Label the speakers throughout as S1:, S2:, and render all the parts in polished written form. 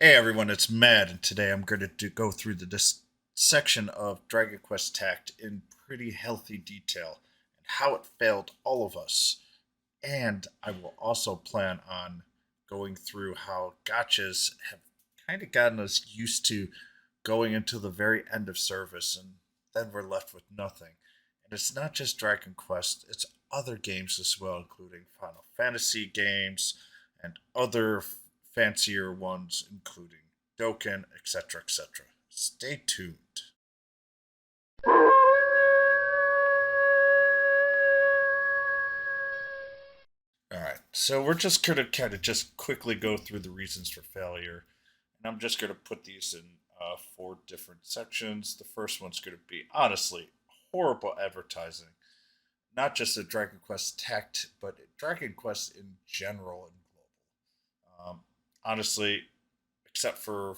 S1: Hey everyone, it's Mad, and today I'm going to go through this section of Dragon Quest Tact in pretty healthy detail and how it failed all of us. And I will also plan on going through how gachas have kind of gotten us used to going until the very end of service, and then we're left with nothing. And it's not just Dragon Quest, it's other games as well, including Final Fantasy games and other fancier ones, including Dokkan, etc., etc. Stay tuned. All right, so we're just going to kind of just quickly go through the reasons for failure, and I'm just going to put these in four different sections. The first one's going to be honestly horrible advertising, not just at Dragon Quest Tact, but Dragon Quest in general and global. Honestly, except for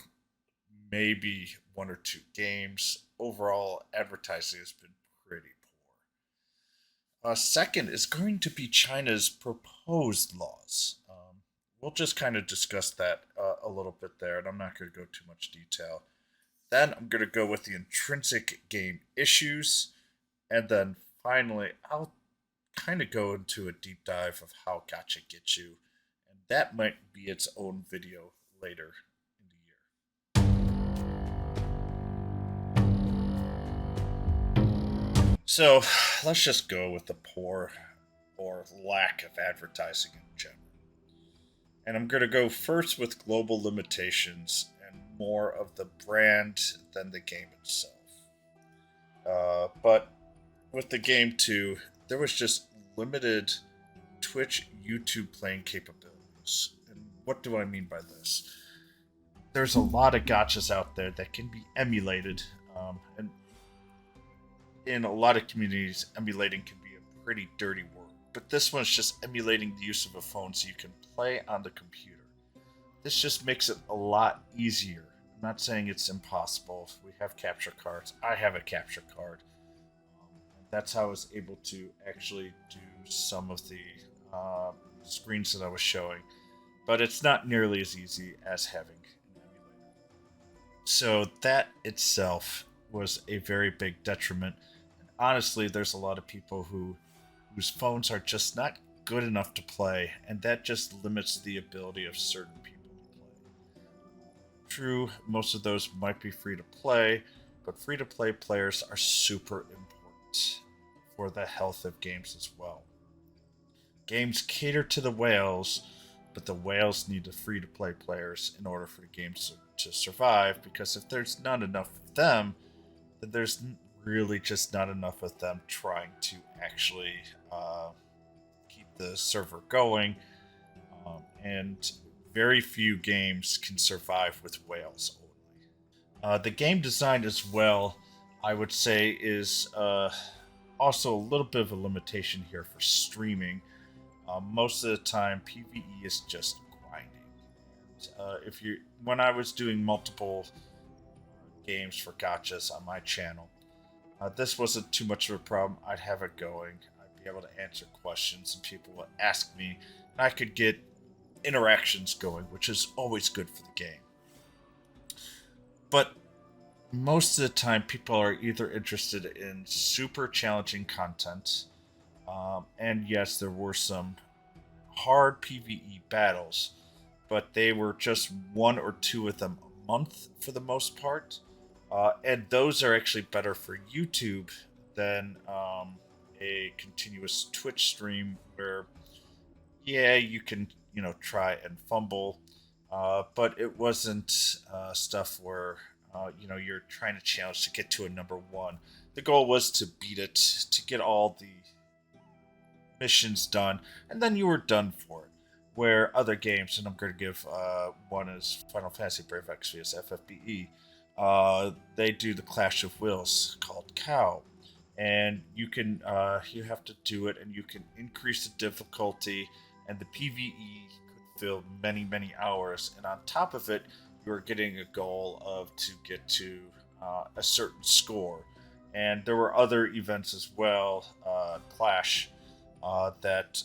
S1: maybe one or two games, overall advertising has been pretty poor. Second is going to be China's proposed laws. We'll just kind of discuss that a little bit there, and I'm not going to go too much detail. Then I'm going to go with the intrinsic game issues, and then finally, I'll kind of go into a deep dive of how Gacha Get You, and that might be its own video later in the year. So let's just go with the poor or lack of advertising in general. And I'm going to go first with global limitations and more of the brand than the game itself. But with the game too, there was just limited Twitch, YouTube playing capabilities. And what do I mean by this? There's a lot of gotchas out there that can be emulated, and in a lot of communities, emulating can be a pretty dirty word. But this one's just emulating the use of a phone so you can play on the computer. This just makes it a lot easier. I'm not saying it's impossible. We have capture cards. I have a capture card. That's how I was able to actually do some of the screens that I was showing. But it's not nearly as easy as having an emulator. So that itself was a very big detriment. And honestly, there's a lot of people whose phones are just not good enough to play, and that just limits the ability of certain people to play. True, most of those might be free to play, but free to play players are super important for the health of games as well. Games cater to the whales, but the whales need the free to play players in order for the games to survive, because if there's not enough of them, then there's really just not enough of them trying to actually keep the server going. And very few games can survive with whales only. The game design as well, I would say, is also a little bit of a limitation here for streaming. Most of the time, PVE is just grinding. And, if you, when I was doing multiple games for gotchas on my channel, this wasn't too much of a problem. I'd have it going. I'd be able to answer questions, and people would ask me, and I could get interactions going, which is always good for the game. But most of the time, people are either interested in super challenging content, and yes, there were some hard PvE battles, but they were just one or two of them a month for the most part. And those are actually better for YouTube than a continuous Twitch stream where, yeah, you can, try and fumble, but it wasn't stuff where, you're trying to challenge to get to a number one. The goal was to beat it, to get all the missions done, and then you were done for it. Where other games, and I'm going to give one is Final Fantasy Brave Exvius FFBE, they do the Clash of Wills called Cow, and you have to do it, and you can increase the difficulty, and the PVE could fill many hours, and on top of it, you're getting a goal of to get to a certain score, and there were other events as well, Clash, that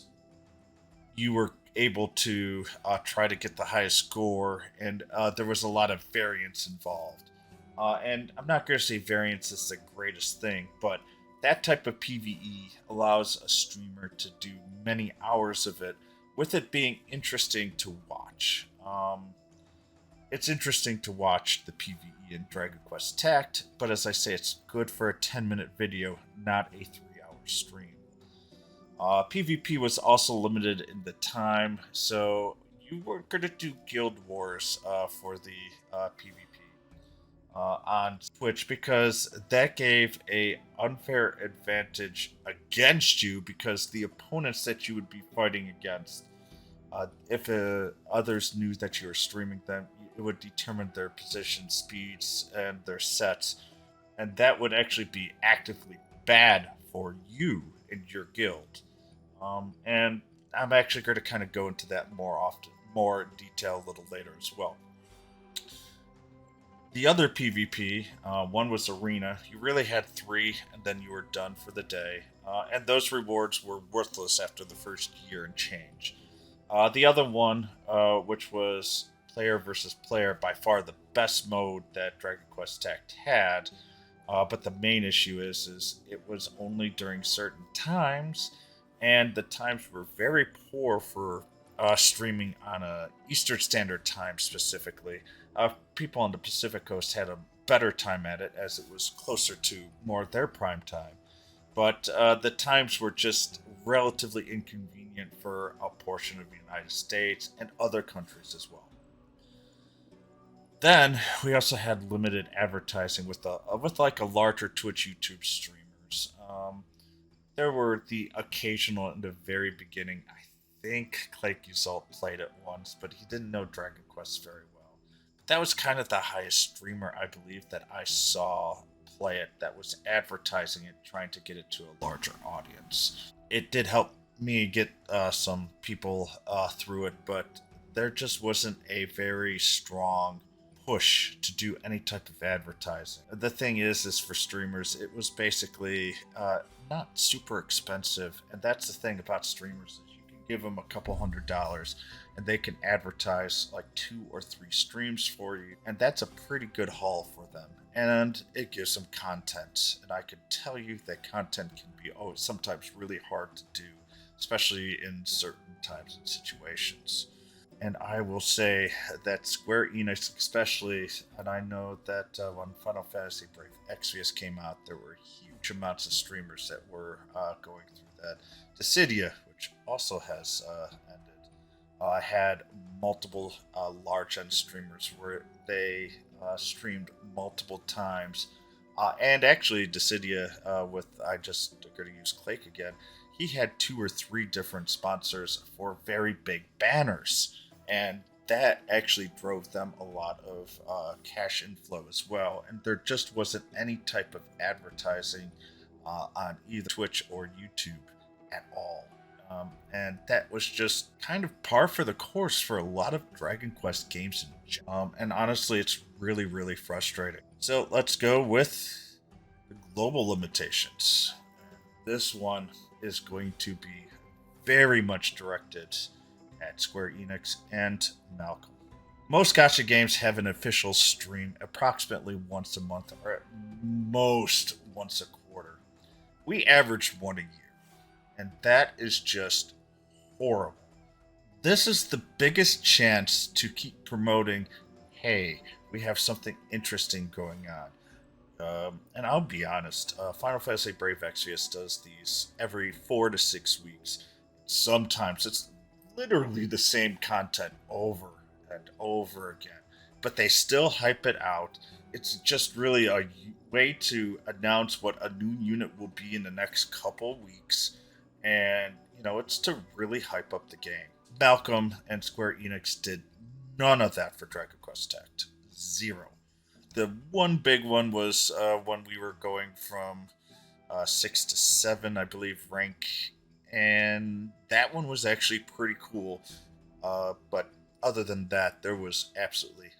S1: you were able to try to get the highest score, and there was a lot of variance involved. And I'm not going to say variance is the greatest thing, but that type of PvE allows a streamer to do many hours of it, with it being interesting to watch. It's interesting to watch the PvE in Dragon Quest Tact, but as I say, it's good for a 10-minute video, not a 3-hour stream. PvP was also limited in the time, so you were going to do guild wars for the PvP on Twitch, because that gave a unfair advantage against you, because the opponents that you would be fighting against, if others knew that you were streaming them, it would determine their position, speeds, and their sets, and that would actually be actively bad for you and your guild. And I'm actually going to kind of go into that more detail a little later as well. The other PvP, one was Arena. You really had 3, and then you were done for the day. And those rewards were worthless after the first year and change. The other one, which was player versus player, by far the best mode that Dragon Quest Tact had. But the main issue is it was only during certain times, and the times were very poor for streaming on a Eastern Standard Time specifically. People on the Pacific Coast had a better time at it, as it was closer to more their prime time. But the times were just relatively inconvenient for a portion of the United States and other countries as well. Then we also had limited advertising with like a larger Twitch YouTube streamers. There were the occasional in the very beginning. I think Clay Guzalt played it once, but he didn't know Dragon Quest very well. But that was kind of the highest streamer, I believe, that I saw play it, that was advertising it, trying to get it to a larger audience. It did help me get some people through it, but there just wasn't a very strong push to do any type of advertising. The thing is for streamers, it was basically not super expensive, and that's the thing about streamers, is you can give them a couple $100 and they can advertise like 2 or 3 streams for you, and that's a pretty good haul for them, and it gives them content. And I can tell you that content can be sometimes really hard to do, especially in certain times and situations. And I will say that Square Enix, especially, and I know that when Final Fantasy Brave Exvius came out, there were huge amounts of streamers that were going through that. Dissidia, which also has ended, had multiple large end streamers where they streamed multiple times. And actually, Dissidia, I just going to use Clake again, he had 2 or 3 different sponsors for very big banners, and that actually drove them a lot of cash inflow as well. And there just wasn't any type of advertising on either Twitch or YouTube at all. And that was just kind of par for the course for a lot of Dragon Quest games. And honestly, it's really, really frustrating. So let's go with the global limitations. This one is going to be very much directed at Square Enix and Malcolm. Most gacha games have an official stream approximately once a month, or at most once a quarter. We averaged one a year, and that is just horrible. This is the biggest chance to keep promoting, hey, we have something interesting going on. And I'll be honest, Final Fantasy Brave Exvius does these every 4 to 6 weeks. Sometimes it's literally the same content over and over again, but they still hype it out. It's just really a way to announce what a new unit will be in the next couple weeks, and it's to really hype up the game. Malcolm and Square Enix did none of that for Dragon Quest Tact. 0. The one big one was when we were going from 6 to 7, I believe, rank, and that one was actually pretty cool. But other than that, there was absolutely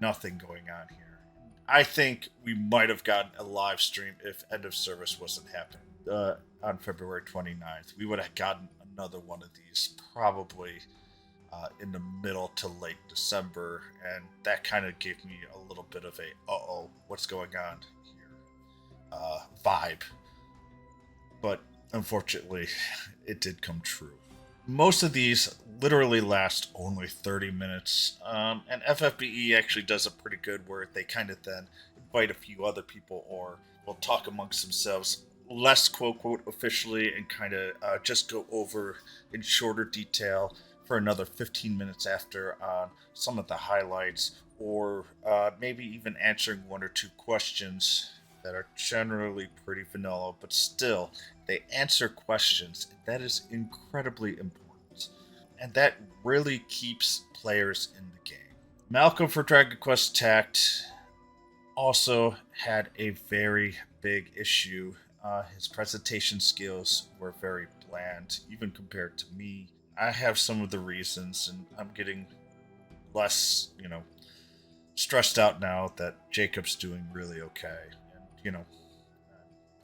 S1: nothing going on here. I think we might have gotten a live stream if End of Service wasn't happening on February 29th. We would have gotten another one of these probably in the middle to late December, and that kind of gave me a little bit of a uh-oh, what's going on here vibe. But unfortunately, it did come true. Most of these literally last only 30 minutes, and FFBE actually does a pretty good where they kind of then invite a few other people or will talk amongst themselves less quote quote officially and kind of just go over in shorter detail for another 15 minutes after on some of the highlights or maybe even answering one or two questions that are generally pretty vanilla, but still they answer questions. That is incredibly important. And that really keeps players in the game. Malcolm for Dragon Quest Tact also had a very big issue. His presentation skills were very bland, even compared to me. I have some of the reasons, and I'm getting less, stressed out now that Jacob's doing really okay. And,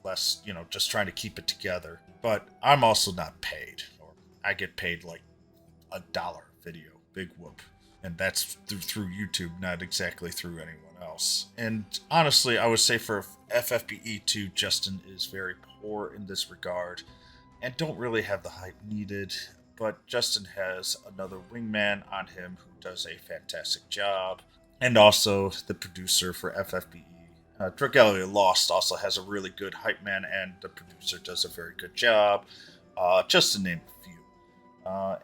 S1: less, just trying to keep it together. But I'm also not paid, or I get paid like $1 video. Big whoop. And that's through YouTube, not exactly through anyone else. And honestly, I would say for FFBE2, Justin is very poor in this regard and don't really have the hype needed. But Justin has another wingman on him who does a fantastic job. And also the producer for FFBE. Dragalia Lost also has a really good hype man, and the producer does a very good job, just to name a few.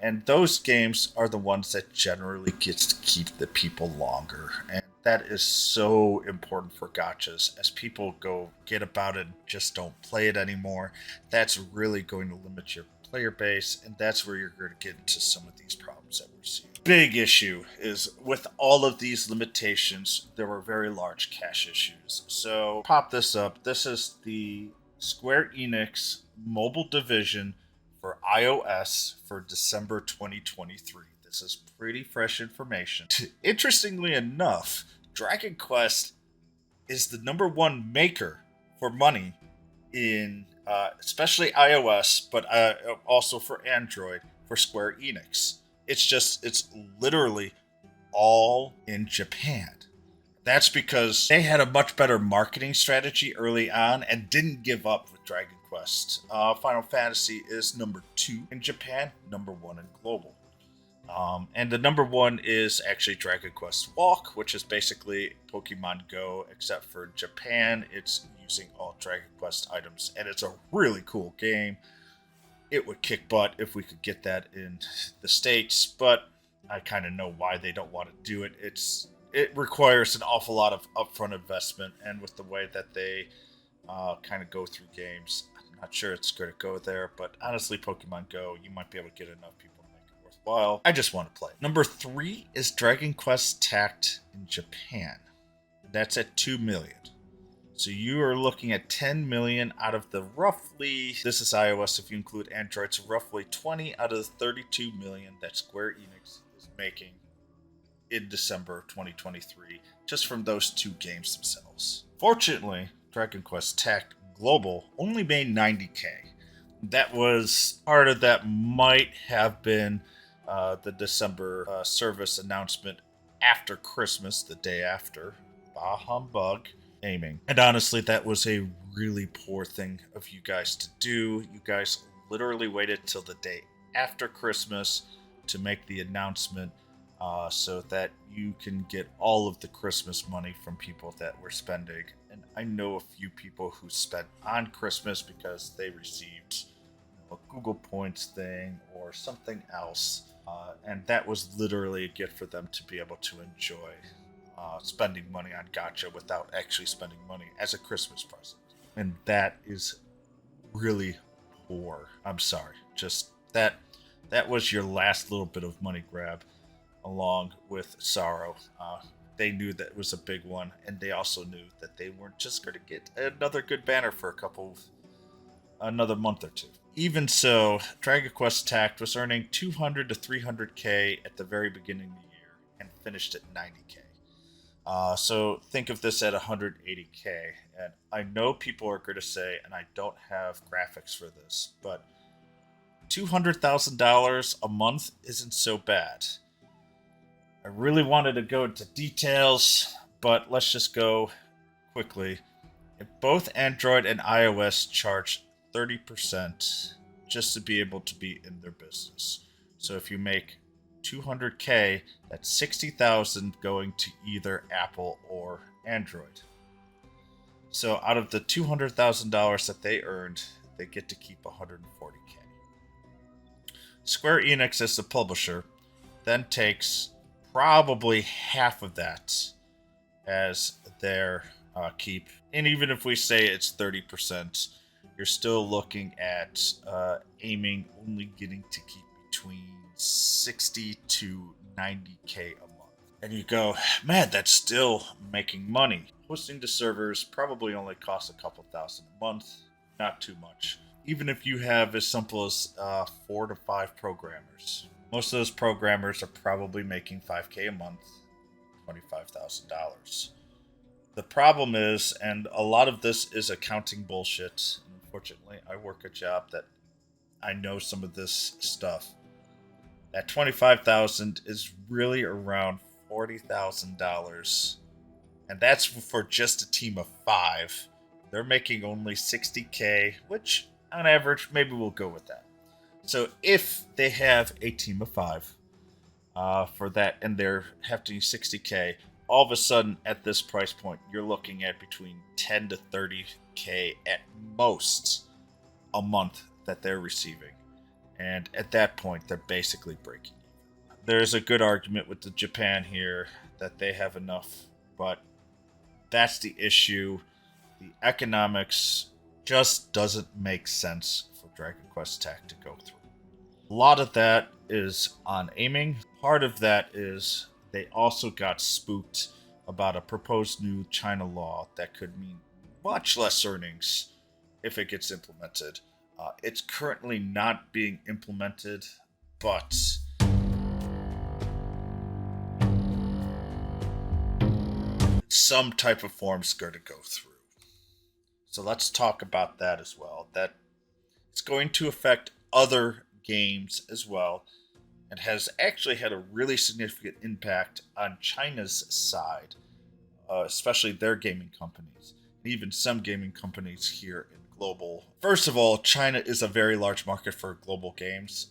S1: And those games are the ones that generally gets to keep the people longer. And that is so important for gachas. As people go get about it and just don't play it anymore, that's really going to limit your player base, and that's where you're going to get into some of these problems that we're seeing. Big issue is with all of these limitations, there were very large cache issues. So pop this up. This is the Square Enix mobile division for iOS for December 2023. This is pretty fresh information. Interestingly enough, Dragon Quest is the number one maker for money in especially iOS, but also for Android for Square Enix. It's literally all in Japan. That's because they had a much better marketing strategy early on and didn't give up with Dragon Quest. Final Fantasy is number 2 in Japan, number 1 in global. And the number 1 is actually Dragon Quest Walk, which is basically Pokemon Go, except for Japan, it's using all Dragon Quest items, and it's a really cool game. It would kick butt if we could get that in the States, but I kind of know why they don't want to do it. It requires an awful lot of upfront investment, and with the way that they kind of go through games, I'm not sure it's going to go there. But honestly, Pokemon Go, you might be able to get enough people to make it worthwhile. I just want to play. Number 3 is Dragon Quest Tact in Japan. That's at 2 million. So you are looking at 10 million out of the roughly, this is iOS if you include Android, so roughly 20 out of the 32 million that Square Enix is making in December 2023, just from those two games themselves. Fortunately, Dragon Quest Tact Global only made 90K. That was part of that might have been the December service announcement after Christmas, the day after. Bah humbug. Aiming. And honestly, that was a really poor thing of you guys to do. You guys literally waited till the day after Christmas to make the announcement so that you can get all of the Christmas money from people that were spending. And I know a few people who spent on Christmas because they received a Google Points thing or something else. And that was literally a gift for them to be able to enjoy spending money on gacha without actually spending money as a Christmas present. And that is really poor. I'm sorry. Just that was your last little bit of money grab along with sorrow. They knew that was a big one, and they also knew that they weren't just going to get another good banner for another month or two. Even so, Dragon Quest Tact was earning 200 to 300k at the very beginning of the year and finished at 90k. So think of this at 180k, and I know people are going to say, and I don't have graphics for this, but $200,000 a month isn't so bad. I really wanted to go into details, but let's just go quickly. If both Android and iOS charge 30% just to be able to be in their business. So if you make 200K, that's 60,000 going to either Apple or Android. So out of the $200,000 that they earned, they get to keep 140K. Square Enix as the publisher then takes probably half of that as their keep. And even if we say it's 30%, you're still looking at Aiming only getting to keep between 60 to 90K a month. And you go, man, that's still making money. Hosting the servers probably only costs a couple thousand a month, not too much. Even if you have as simple as 4 to 5 programmers. Most of those programmers are probably making 5K a month, $25,000. The problem is, and a lot of this is accounting bullshit. Unfortunately, I work a job that I know some of this stuff. That $25,000 is really around $40,000, and that's for just a team of 5. They're making only 60K, which on average, maybe we'll go with that. So if they have a team of 5 for that, and they're hefty 60K, all of a sudden at this price point, you're looking at between 10 to 30K at most a month that they're receiving. And at that point, they're basically breaking even. There's a good argument with the Japan here that they have enough, but that's the issue. The economics just doesn't make sense for Dragon Quest Tact to go through. A lot of that is on Aiming. Part of that is they also got spooked about a proposed new China law that could mean much less earnings if it gets implemented. It's currently not being implemented, but some type of form's going to go through. So let's talk about that as well. That it's going to affect other games as well, and has actually had a really significant impact on China's side, especially their gaming companies, and even some gaming companies here in global. First of all, China is a very large market for global games.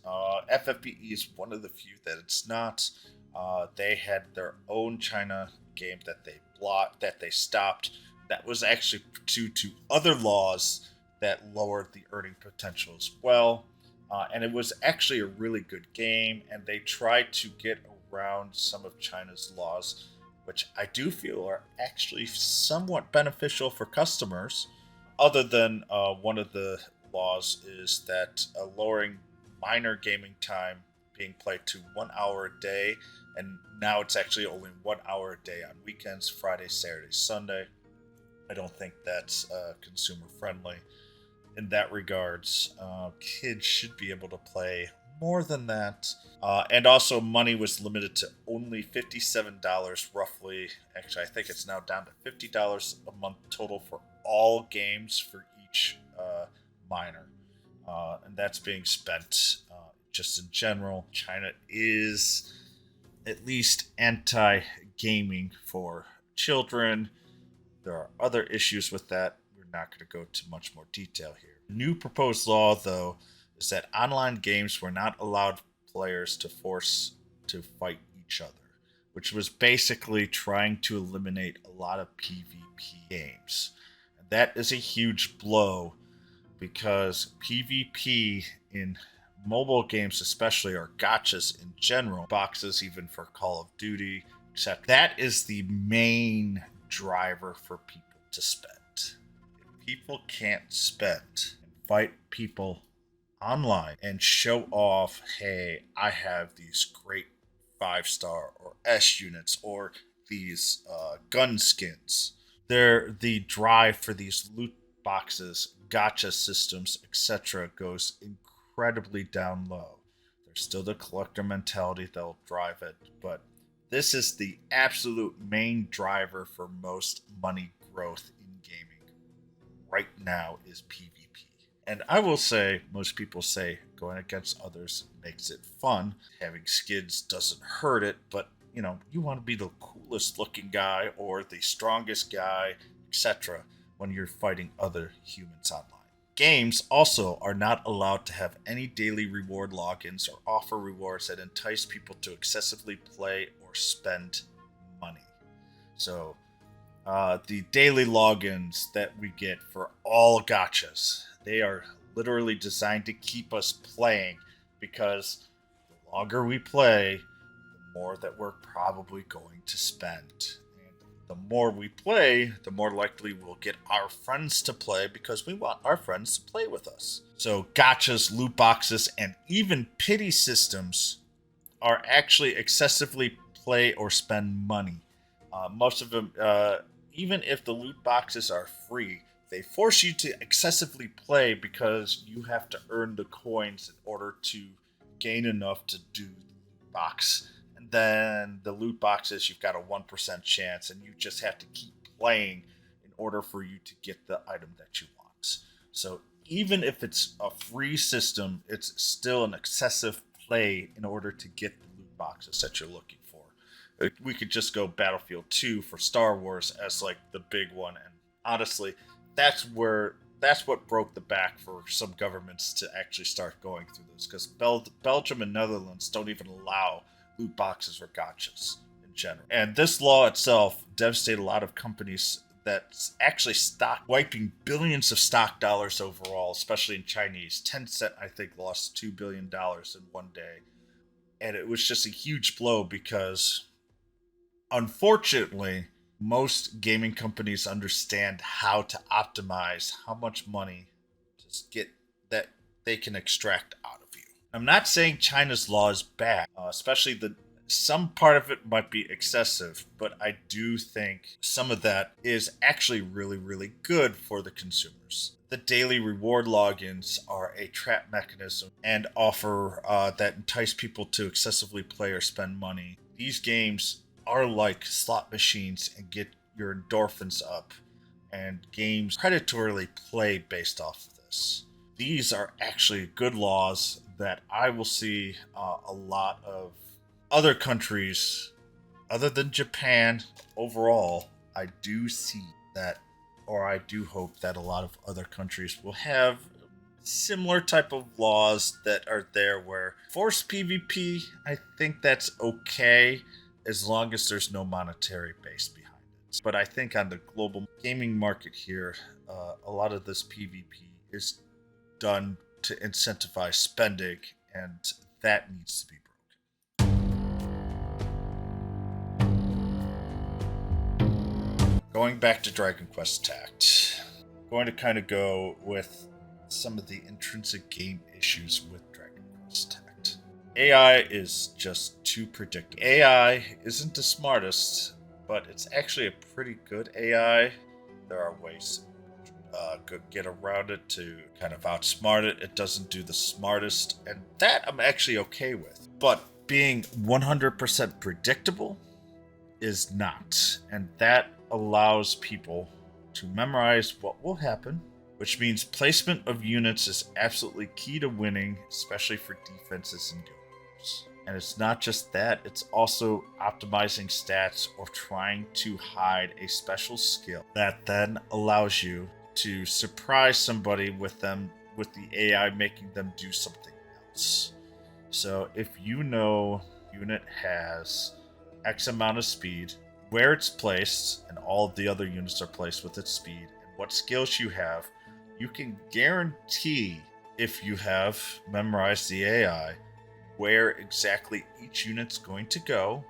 S1: FFBE is one of the few that it's not. They had their own China game that they blocked, that they stopped. That was actually due to other laws that lowered the earning potential as well. And it was actually a really good game, and they tried to get around some of China's laws, which I do feel are actually somewhat beneficial for customers. Other than one of the laws is that lowering minor gaming time being played to 1 hour a day, and now it's actually only 1 hour a day on weekends, Friday, Saturday, Sunday. I don't think that's consumer friendly. In that regards, kids should be able to play more than that. And also, money was limited to only $57 roughly. Actually, I think it's now down to $50 a month total for all games for each minor. And that's being spent just in general. China is at least anti-gaming for children. There are other issues with that. We're not going to go into much more detail here. The new proposed law, though, is that online games were not allowed players to force to fight each other, which was basically trying to eliminate a lot of PvP games. And that is a huge blow because PvP in mobile games especially, or gachas in general, boxes even for Call of Duty, etc. That is the main driver for people to spend. If people can't spend and fight people online and show off, hey, I have these great 5-star or S units or these gun skins, the drive for these loot boxes, gacha systems, etc. goes incredibly down low. There's still the collector mentality that'll drive it, but this is the absolute main driver for most money growth in gaming right now is PvP. And I will say, most people say going against others makes it fun. Having skins doesn't hurt it, but you want to be the coolest looking guy or the strongest guy, etc., when you're fighting other humans online. Games also are not allowed to have any daily reward logins or offer rewards that entice people to excessively play or spend money. So, the daily logins that we get for all gachas, they are literally designed to keep us playing because the longer we play, the more that we're probably going to spend. And the more we play, the more likely we'll get our friends to play because we want our friends to play with us. So gachas, loot boxes, and even pity systems are actually excessively play or spend money. Most of them, even if the loot boxes are free, they force you to excessively play because you have to earn the coins in order to gain enough to do the loot box. And then the loot boxes, you've got a 1% chance, and you just have to keep playing in order for you to get the item that you want. So even if it's a free system, it's still an excessive play in order to get the loot boxes that you're looking for. We could just go Battlefield 2 for Star Wars as like the big one, and honestly, that's what broke the back for some governments to actually start going through this, because Belgium and Netherlands don't even allow loot boxes or gachas in general. And this law itself devastated a lot of companies that actually stock wiping billions of stock dollars overall, especially in Chinese. Tencent, I think, lost $2 billion in one day. And it was just a huge blow because, unfortunately, most gaming companies understand how to optimize how much money to get that they can extract out of you. I'm not saying China's law is bad, especially some part of it might be excessive, but I do think some of that is actually really, really good for the consumers. The daily reward logins are a trap mechanism and offer that entice people to excessively play or spend money. These games are like slot machines and get your endorphins up, and games predatorily play based off of this. These are actually good laws that I will see a lot of other countries, other than Japan, overall, I do see that, or I do hope that a lot of other countries will have similar type of laws that are there where forced PvP, I think that's okay as long as there's no monetary base behind it. But I think on the global gaming market here, a lot of this PvP is done to incentivize spending, and that needs to be broken. Going back to Dragon Quest Tact, I'm going to kind of go with some of the intrinsic game issues with Dragon Quest Tact. AI is just too predictable. AI isn't the smartest, but it's actually a pretty good AI. There are ways to get around it to kind of outsmart it. It doesn't do the smartest, and that I'm actually okay with. But being 100% predictable is not, and that allows people to memorize what will happen, which means placement of units is absolutely key to winning, especially for defenses and guilds. And it's not just that, it's also optimizing stats or trying to hide a special skill that then allows you to surprise somebody with the AI making them do something else. So if you know unit has X amount of speed, where it's placed, and all of the other units are placed with its speed, and what skills you have, you can guarantee, if you have memorized the AI, where exactly each unit's going to go,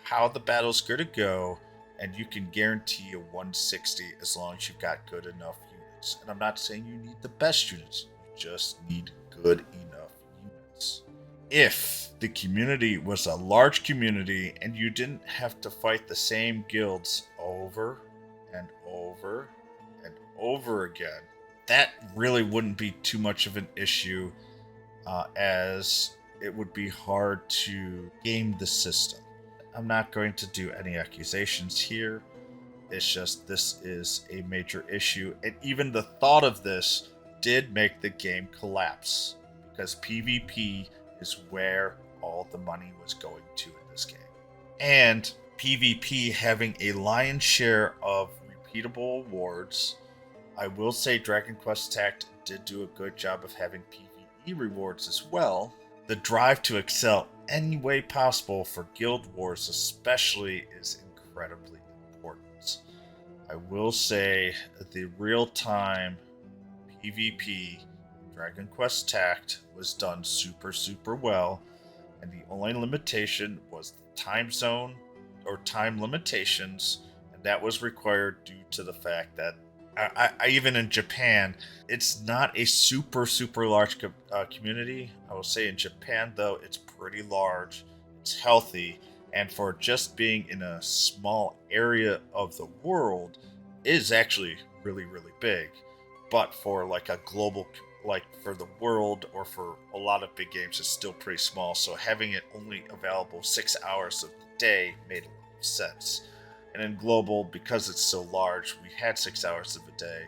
S1: how the battle's going to go, and you can guarantee a 160 as long as you've got good enough units. And I'm not saying you need the best units, you just need good enough units. If the community was a large community and you didn't have to fight the same guilds over and over and over again, that really wouldn't be too much of an issue, as it would be hard to game the system. I'm not going to do any accusations here. It's just this is a major issue, and even the thought of this did make the game collapse because PvP is where all the money was going to in this game. And PvP having a lion's share of repeatable awards. I will say Dragon Quest Tact did do a good job of having PvE rewards as well. The drive to excel any way possible for Guild Wars especially is incredibly important. I will say the real-time PvP Dragon Quest Tact was done super well, and the only limitation was the time zone or time limitations, and that was required due to the fact that I even in Japan, it's not a super large community. I will say in Japan though, it's pretty large, it's healthy, and for just being in a small area of the world is actually really big. But for like a global, like for the world or for a lot of big games, it's still pretty small. So having it only available 6 hours of the day made a lot of sense. And in global, because it's so large, we had 6 hours of a day,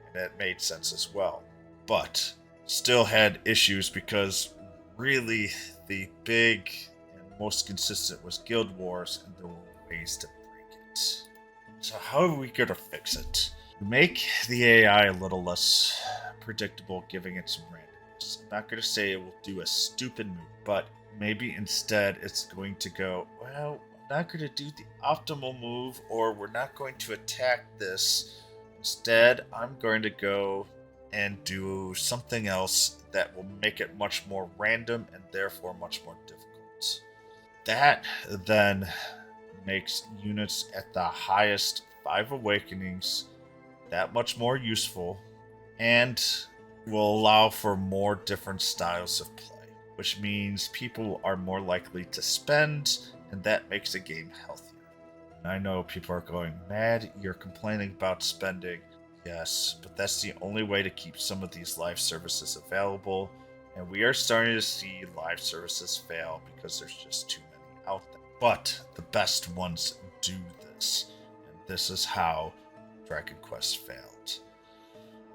S1: and that made sense as well. But still had issues because really the big and most consistent was Guild Wars, and there were ways to break it. So how are we going to fix it? Make the AI a little less predictable, giving it some randomness. I'm not going to say it will do a stupid move, but maybe instead it's going to go, well, not going to do the optimal move, or we're not going to attack this. Instead, I'm going to go and do something else that will make it much more random and therefore much more difficult. That then makes units at the highest 5 awakenings that much more useful and will allow for more different styles of play, which means people are more likely to spend, and that makes the game healthier. And I know people are going, Mad, you're complaining about spending. Yes, but that's the only way to keep some of these live services available, and we are starting to see live services fail because there's just too many out there. But the best ones do this, and this is how Dragon Quest failed.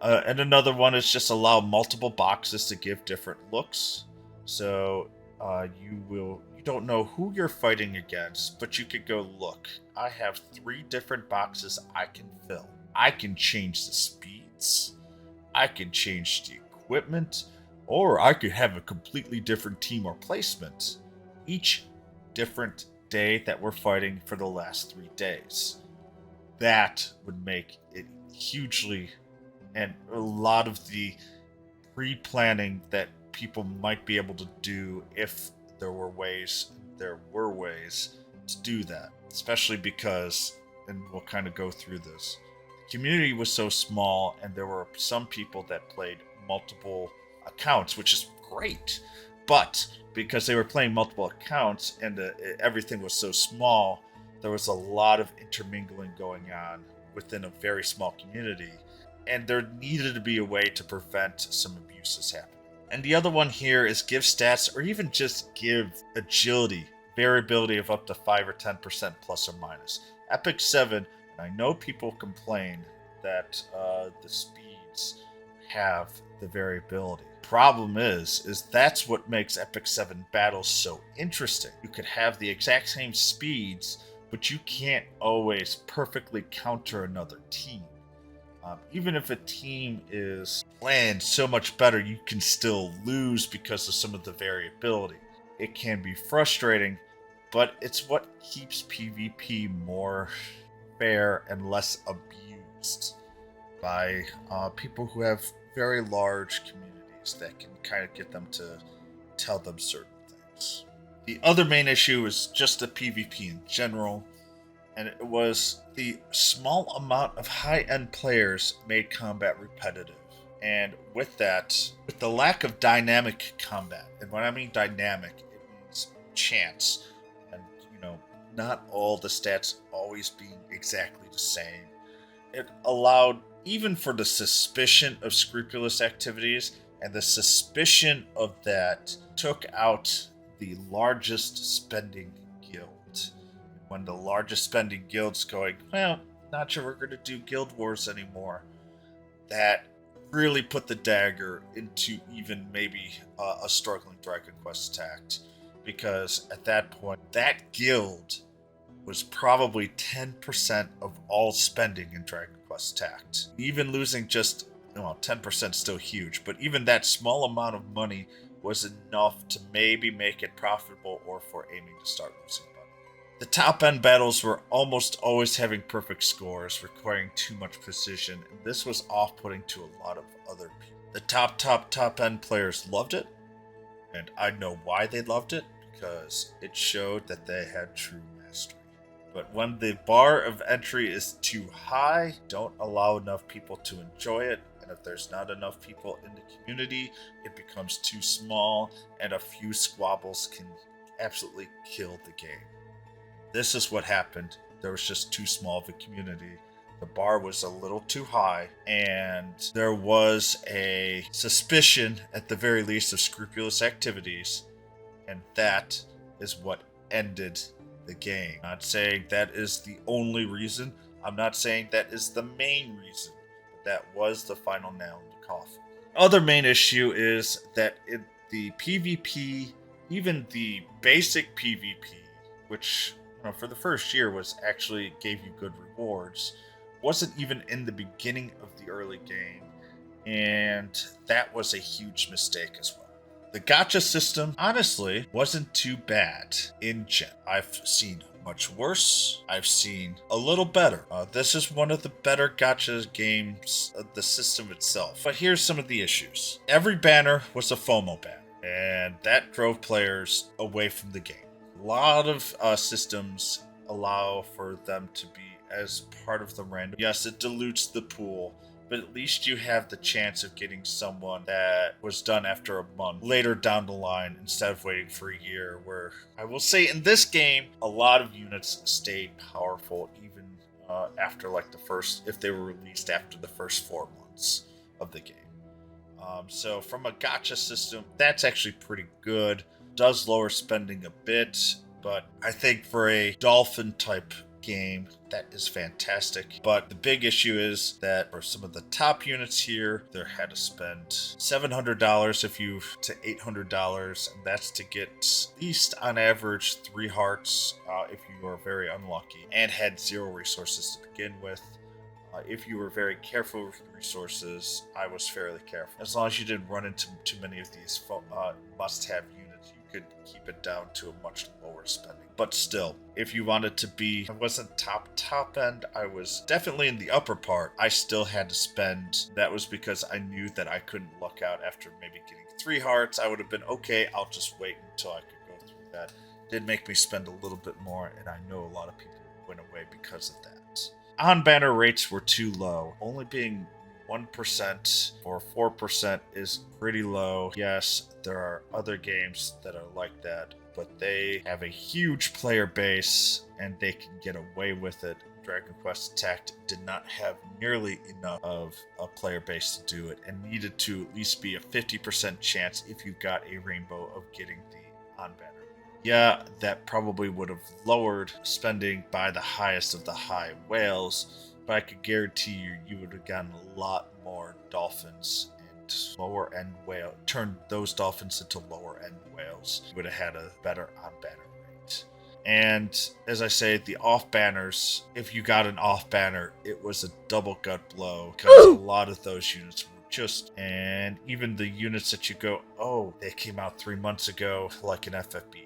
S1: And another one is just allow multiple boxes to give different looks. So you don't know who you're fighting against, but you could go, look, I have 3 different boxes I can fill. I can change the speeds, I can change the equipment, or I could have a completely different team or placement each different day that we're fighting for the last 3 days. That would make it hugely, and a lot of the pre-planning that people might be able to do if there were ways to do that, especially because, and we'll kind of go through this, the community was so small and there were some people that played multiple accounts, which is great, but because they were playing multiple accounts and everything was so small, there was a lot of intermingling going on within a very small community, and there needed to be a way to prevent some abuses happening. And the other one here is give stats, or even just give agility, variability of up to 5 or 10% plus or minus. Epic 7, and I know people complain that the speeds have the variability. Problem is that's what makes Epic 7 battles so interesting. You could have the exact same speeds, but you can't always perfectly counter another team. Even if a team is planned so much better, you can still lose because of some of the variability. It can be frustrating, but it's what keeps PvP more fair and less abused by people who have very large communities that can kind of get them to tell them certain things. The other main issue is just the PvP in general, and it was the small amount of high-end players made combat repetitive. And with that, with the lack of dynamic combat, and when I mean dynamic, it means chance, and not all the stats always being exactly the same. It allowed, even for the suspicion of scrupulous activities, and the suspicion of that took out the largest spending guild. When the largest spending guild's going, well, not sure we're going to do guild wars anymore, that really put the dagger into even maybe a struggling Dragon Quest Tact, because at that point, that guild was probably 10% of all spending in Dragon Quest Tact. Even losing just, well, 10% still huge, but even that small amount of money was enough to maybe make it profitable or for Aiming to start losing money. The top end battles were almost always having perfect scores, requiring too much precision, and this was off-putting to a lot of other people. The top end players loved it, and I know why they loved it, because it showed that they had true mastery. But when the bar of entry is too high, don't allow enough people to enjoy it, and if there's not enough people in the community, it becomes too small, and a few squabbles can absolutely kill the game. This is what happened. There was just too small of a community. The bar was a little too high, and there was a suspicion, at the very least, of scrupulous activities, and that is what ended the game. I'm not saying that is the only reason. I'm not saying that is the main reason. But that was the final nail in the coffin. Other main issue is that in the PvP, even the basic PvP, which for the first year was actually gave you good rewards, wasn't even in the beginning of the early game, and that was a huge mistake as well. The gacha system, honestly, wasn't too bad in gen. I've seen much worse. I've seen a little better. This is one of the better gacha games of the system itself. But here's some of the issues. Every banner was a FOMO banner, and that drove players away from the game. A lot of systems allow for them to be as part of the random. Yes, it dilutes the pool, but at least you have the chance of getting someone that was done after a month later down the line instead of waiting for a year, where I will say in this game, a lot of units stayed powerful even after like the first, if they were released after the first 4 months of the game. So from a gacha system, that's actually pretty good. Does lower spending a bit, but I think for a dolphin type game, that is fantastic. But the big issue is that for some of the top units here, they had to spend $700 to $800, and that's to get at least on average 3 hearts if you are very unlucky, and had 0 resources to begin with. If you were very careful with resources, I was fairly careful. As long as you didn't run into too many of these must-have units, you could keep it down to a much lower spending. But still, if you wanted to be, I wasn't top end, I was definitely in the upper part. I still had to spend. That was because I knew that I couldn't luck out after maybe getting 3 hearts. I would have been, okay, I'll just wait until I could go through that. It did make me spend a little bit more, and I know a lot of people went away because of that. On-banner rates were too low, only being 1% or 4% is pretty low. Yes, there are other games that are like that, but they have a huge player base and they can get away with it. Dragon Quest Tact did not have nearly enough of a player base to do it, and needed to at least be a 50% chance if you got a rainbow of getting the on-banner. Yeah, that probably would have lowered spending by the highest of the high whales, but I could guarantee you would have gotten a lot more dolphins and lower end whale. Turned those dolphins into lower end whales. You would have had a better on-banner rate. And as I say, the off banners, if you got an off banner, it was a double gut blow, because a lot of those units were and even the units that you go, oh, they came out 3 months ago, like an FFBE.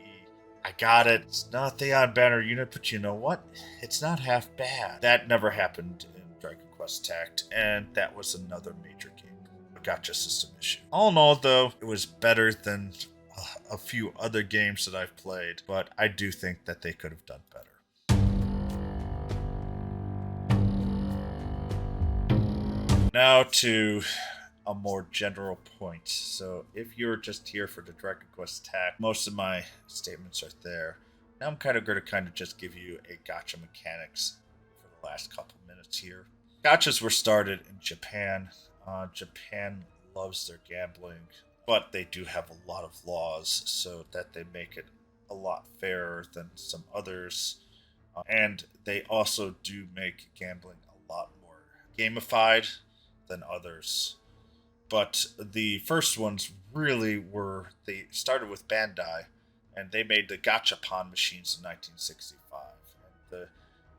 S1: I got it. It's not the on-banner unit, but you know what? It's not half bad. That never happened in Dragon Quest Tact, and that was another major game, a gacha system issue. All in all, though, it was better than a few other games that I've played, but I do think that they could have done better. Now to a more general point. So if you're just here for the Dragon Quest Tact, most of my statements are there. Now I'm going to just give you a gacha mechanics for the last couple minutes here. Gachas were started in Japan. Japan loves their gambling, but they do have a lot of laws so that they make it a lot fairer than some others. And they also do make gambling a lot more gamified than others. But the first ones really were, they started with Bandai, and they made the Gachapon machines in 1965. And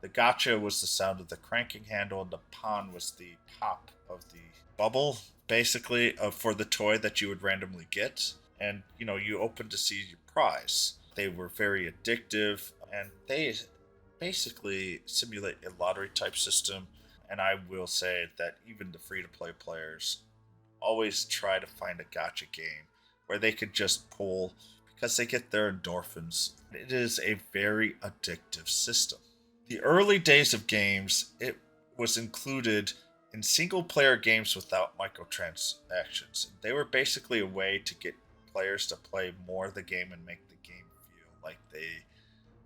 S1: the gacha was the sound of the cranking handle, and the pon was the pop of the bubble, basically, for the toy that you would randomly get. And, you opened to see your prize. They were very addictive, and they basically simulate a lottery type system. And I will say that even the free to play players always try to find a gotcha game where they could just pull because they get their endorphins. It is a very addictive system. The early days of games, it was included in single player games without microtransactions. They were basically a way to get players to play more of the game and make the game feel like they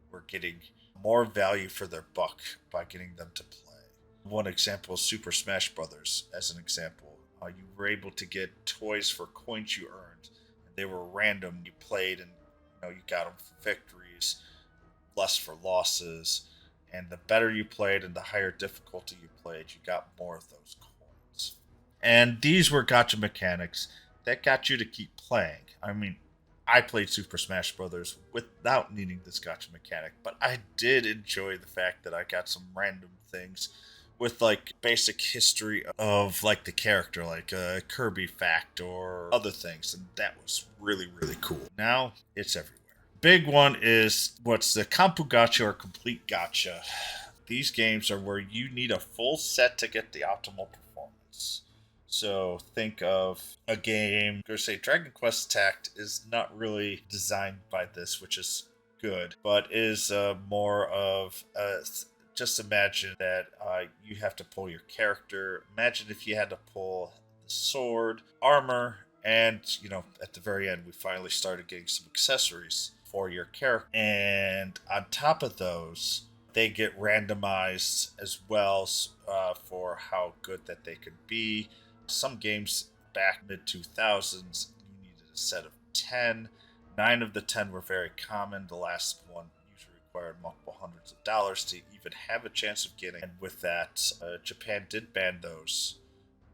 S1: were getting more value for their buck by getting them to play. One example is Super Smash Brothers, as an example. You were able to get toys for coins you earned. And they were random. You played and you got them for victories, less for losses. And the better you played and the higher difficulty you played, you got more of those coins. And these were gotcha mechanics that got you to keep playing. I mean, I played Super Smash Brothers without needing this gotcha mechanic, but I did enjoy the fact that I got some random things with like basic history of like the character, like a Kirby fact or other things, and that was really really cool. Now it's everywhere. Big one is what's the Kampu Gacha or Complete Gacha. These games are where you need a full set to get the optimal performance. So think of a game, I'm going to say Dragon Quest Tact is not really designed by this, which is good, but is more of a just imagine that you have to pull your character. Imagine if you had to pull the sword, armor, and, at the very end, we finally started getting some accessories for your character. And on top of those, they get randomized as well for how good that they could be. Some games back mid 2000s, you needed a set of 10. 9 of the 10 were very common. The last one required multiple hundreds of dollars to even have a chance of getting. And with that, Japan did ban those.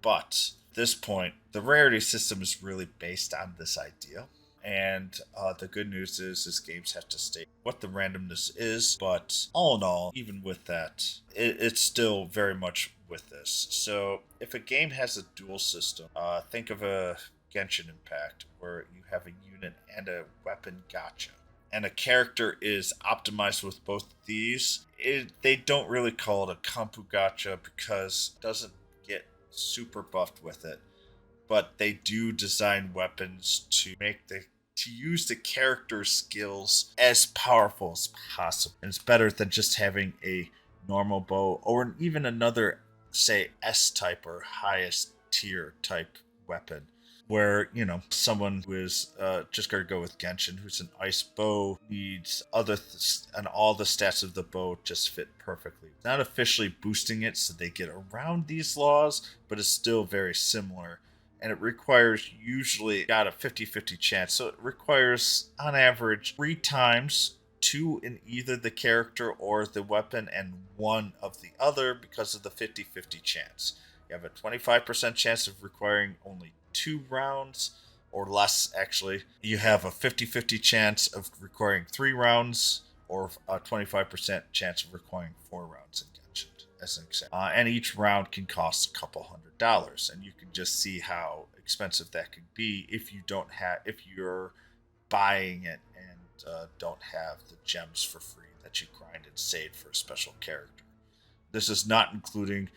S1: But at this point, the rarity system is really based on this idea. And the good news is games have to state what the randomness is. But all in all, even with that, it's still very much with this. So if a game has a dual system, think of a Genshin Impact where you have a unit and a weapon gacha, and a character is optimized with both of these. They don't really call it a Kampu Gacha because it doesn't get super buffed with it. But they do design weapons to use the character's skills as powerful as possible. And it's better than just having a normal bow or even another, say, S-type or highest tier type weapon. Where, someone who is just going to go with Genshin, who's an ice bow, needs and all the stats of the bow just fit perfectly. It's not officially boosting it, so they get around these laws, but it's still very similar. And it requires usually got a 50-50 chance. So it requires, on average, 3 times, 2 in either the character or the weapon, and 1 of the other because of the 50-50 chance. You have a 25% chance of requiring only 2 rounds, or less actually. You have a 50-50 chance of requiring 3 rounds, or a 25% chance of requiring 4 rounds in Genshin, as an example. And each round can cost a couple $100, and you can just see how expensive that could be if you're buying it and don't have the gems for free that you grind and save for a special character. This is not including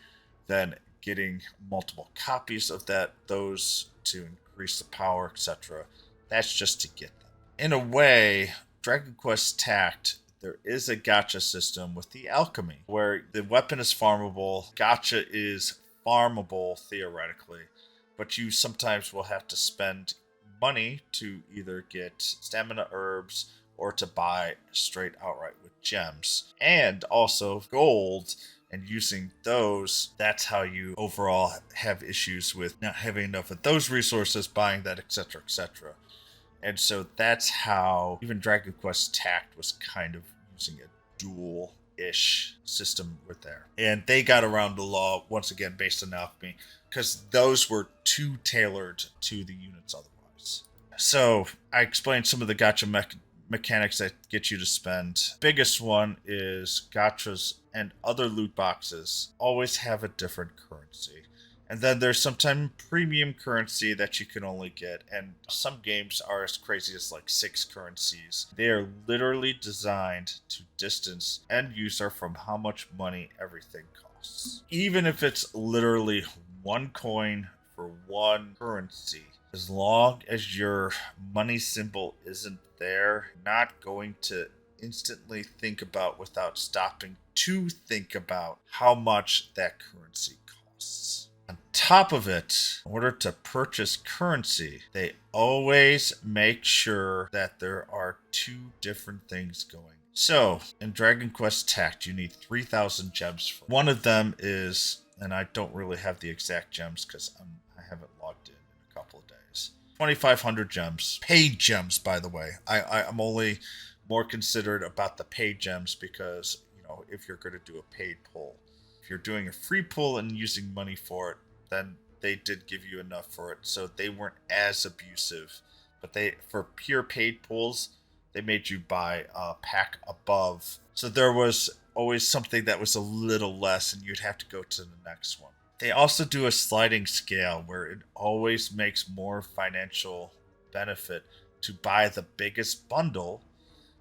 S1: then getting multiple copies of those to increase the power, etc. That's just to get them. In a way, Dragon Quest Tact, there is a gacha system with the alchemy, where the weapon is farmable, gacha is farmable theoretically, but you sometimes will have to spend money to either get stamina herbs or to buy straight outright with gems, and also gold. And using those, that's how you overall have issues with not having enough of those resources, buying that, etc., etc. And so that's how even Dragon Quest Tact was kind of using a dual ish system with there. And they got around the law, once again, based on alchemy, because those were too tailored to the units otherwise. So I explained some of the gacha mechanics that get you to spend. Biggest one is gachas and other loot boxes always have a different currency. And then there's sometimes premium currency that you can only get. And some games are as crazy as like 6 currencies. They are literally designed to distance end user from how much money everything costs. Even if it's literally 1 coin for 1 currency, as long as your money symbol isn't there, not going to instantly think about without stopping to think about how much that currency costs. On top of it, in order to purchase currency, they always make sure that there are 2 different things going. So, in Dragon Quest Tact, you need 3,000 gems. One of them is, and I don't really have the exact gems because I haven't logged in a couple of days. 2,500 gems. Paid gems, by the way. I'm only more considerate about the paid gems because, if you're going to do a paid pull. If you're doing a free pull and using money for it, then they did give you enough for it, so they weren't as abusive. But for pure paid pulls, they made you buy a pack above. So there was always something that was a little less, and you'd have to go to the next one. They also do a sliding scale where it always makes more financial benefit to buy the biggest bundle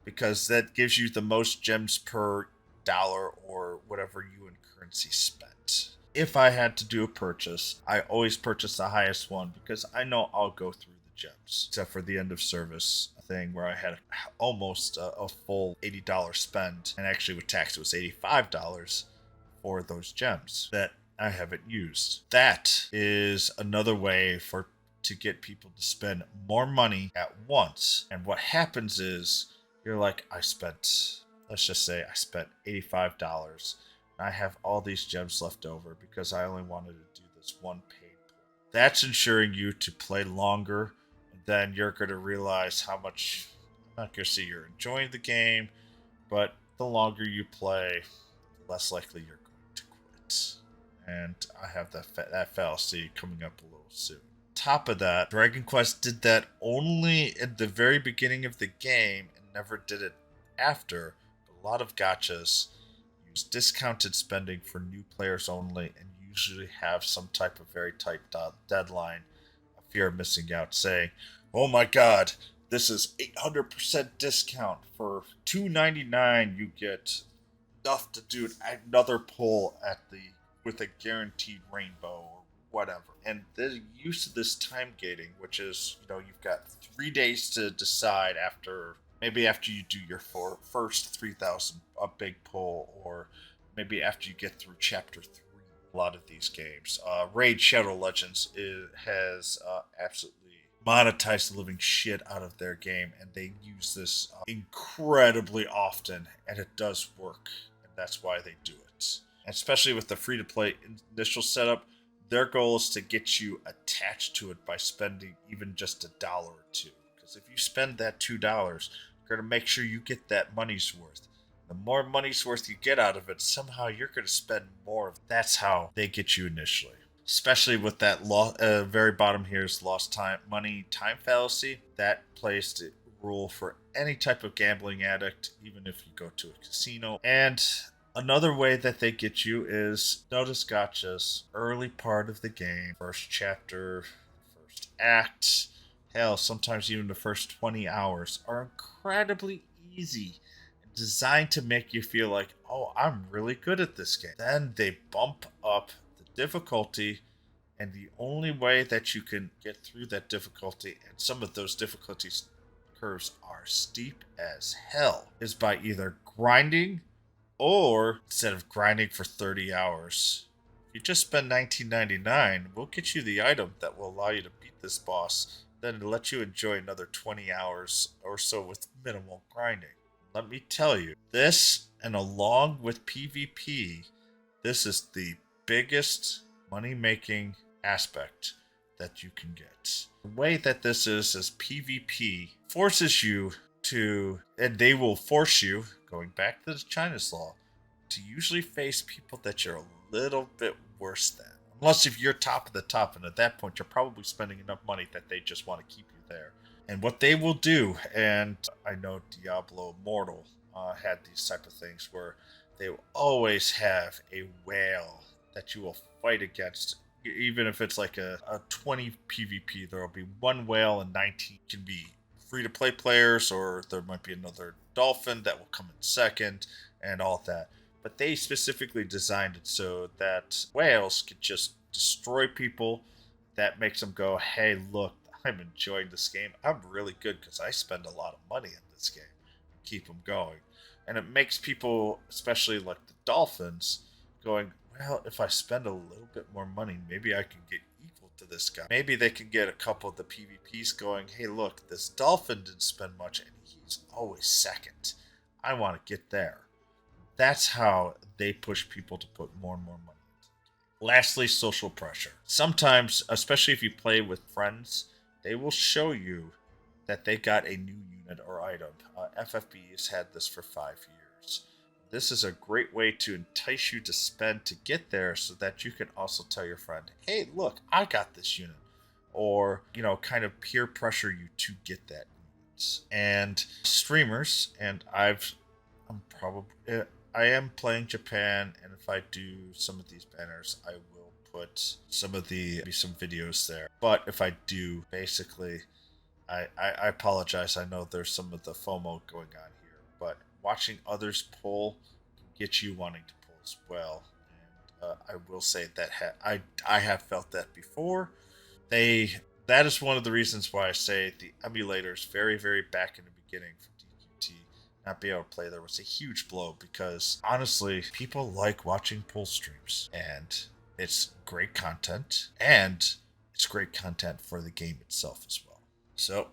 S1: because that gives you the most gems per dollar or whatever you in currency spent. If I had to do a purchase, I always purchase the highest one because I know I'll go through the gems. Except for the end of service thing where I had almost a full $80 spend, and actually with tax it was $85 for those gems that I haven't used. That is another way to get people to spend more money at once. And what happens is you're like, let's just say I spent $85 and I have all these gems left over because I only wanted to do this one paid pull. That's ensuring you to play longer, and then you're going to realize how much, I'm not going to say you're enjoying the game, but the longer you play, the less likely you're going to quit. And I have that fallacy coming up a little soon. Top of that, Dragon Quest did that only at the very beginning of the game and never did it after. But a lot of gachas use discounted spending for new players only and usually have some type of very tight deadline, a fear of missing out, saying, oh my god, this is 800% discount. For $2.99 you get enough to do another pull with a guaranteed rainbow or whatever. And the use of this time gating, which is, you've got 3 days to decide after you do your first 3,000, a big pull, or maybe after you get through chapter 3. A lot of these games. Raid Shadow Legends has absolutely monetized the living shit out of their game, and they use this incredibly often, and it does work, and that's why they do it. And especially with the free-to-play initial setup, their goal is to get you attached to it by spending even just $1 or $2. Because if you spend that $2, you're going to make sure you get that money's worth. The more money's worth you get out of it, somehow you're going to spend more of it. That's how they get you initially. Especially with that very bottom here is lost money time fallacy. That plays the rule for any type of gambling addict, even if you go to a casino. And another way that they get you is notice gachas early part of the game, first chapter, first act, hell, sometimes even the first 20 hours are incredibly easy and designed to make you feel like, oh, I'm really good at this game. Then they bump up the difficulty, and the only way that you can get through that difficulty, and some of those difficulty curves are steep as hell, is by either grinding, or instead of grinding for 30 hours, if you just spend $19.99, we'll get you the item that will allow you to beat this boss, then it'll let you enjoy another 20 hours or so with minimal grinding. Let me tell you, this, and along with PvP, this is the biggest money-making aspect that you can get. The way that this is PvP forces you to, and they will force you, going back to China's law, to usually face people that you're a little bit worse than. Unless if you're top of the top, and at that point you're probably spending enough money that they just want to keep you there. And what they will do, and I know Diablo Immortal had these type of things where they will always have a whale that you will fight against. Even if it's like a 20 PvP, there will be one whale and 19 can be free to play players, or there might be another dolphin that will come in second, and all that. But they specifically designed it so that whales could just destroy people. That makes them go, hey, look, I'm enjoying this game. I'm really good because I spend a lot of money in this game. Keep them going. And it makes people, especially like the dolphins, going, well, if I spend a little bit more money, maybe I can get equal to this guy. Maybe they can get a couple of the PvPs going, hey, look, this dolphin didn't spend much and he's always second. I want to get there. That's how they push people to put more and more money into the game. Lastly, social pressure. Sometimes, especially if you play with friends, they will show you that they got a new unit or item. FFB has had this for 5 years. This is a great way to entice you to spend to get there so that you can also tell your friend, hey, look, I got this unit. Or, kind of peer pressure you to get that unit. And streamers, and I'm probably, I am playing Japan, and if I do some of these banners, I will put some videos there. But if I do, basically, I apologize. I know there's some of the FOMO going on here, but watching others pull can get you wanting to pull as well. And I will say that I have felt that before. That is one of the reasons why I say the emulators very very back in the beginning for DQT not be able to play there was a huge blow because honestly people like watching pull streams and it's great content and it's great content for the game itself as well. So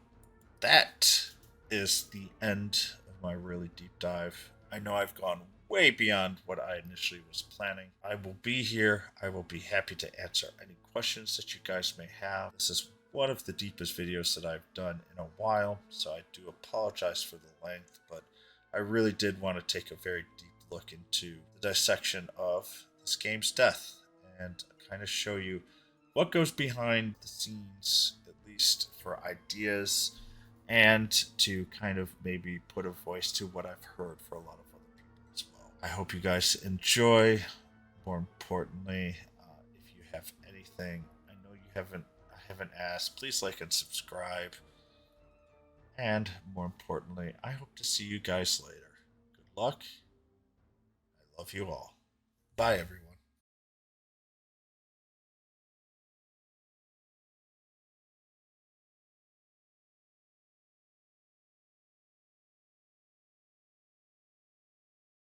S1: that is the end of my really deep dive. I know I've gone way beyond what I initially was planning. I will be here. I will be happy to answer any questions that you guys may have. This is one of the deepest videos that I've done in a while, so I do apologize for the length, but I really did want to take a very deep look into the dissection of this game's death and kind of show you what goes behind the scenes, at least for ideas, and to kind of maybe put a voice to what I've heard for a lot of other people as well. I hope you guys enjoy. More importantly, if you have anything, I know I haven't asked, please like and subscribe. And more importantly, I hope to see you guys later. Good luck. I love you all. Bye, everyone.